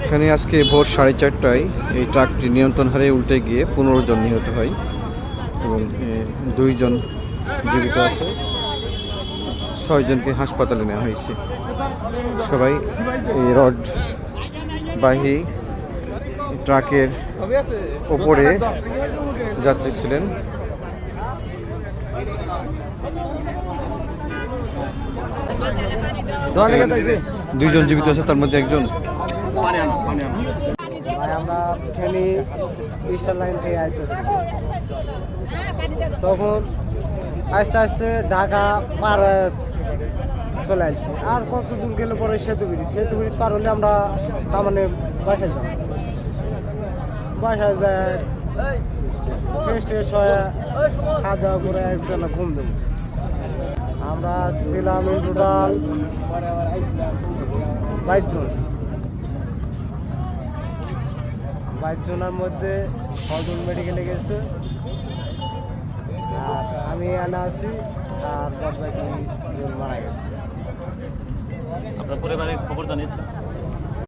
এখানে আজকে ভোর 4:30টায় এই ট্রাকটি নিয়ন্ত্রণ হারিয়ে উল্টে গিয়ে 15 জন নিহত হয় এবং 2 জন জীবিত আছে, 6 জনকে হাসপাতালে নেওয়া হয়েছে। সবাই এই রড বাহী ট্রাকের ওপরে যাত্রী ছিলেন। দুইজন জীবিত আছে, তার মধ্যে একজন। আমরা ফেনী ইস্টার লাইন থেকে আইতেছি, তখন আস্তে আস্তে ঢাকা পার চলে আসছি। আর কত দূর গেলে পরে সেতু ব্রিজ পার হলে আমরা তার মানে বাসায় যাব। বাসায় যায় ফ্রেশ হয়ে খাওয়া দাওয়া করে একজনে ঘুম দেবো। আমরা ছিলাম টোটাল 22 জন। 22 জনের মধ্যে 6 জন মেডিকেলে গেছে, আর আমি এনে আছি, আর বাদ বাকি মারা গেছে। আপনার পরিবারের খবর জানিয়েছেন?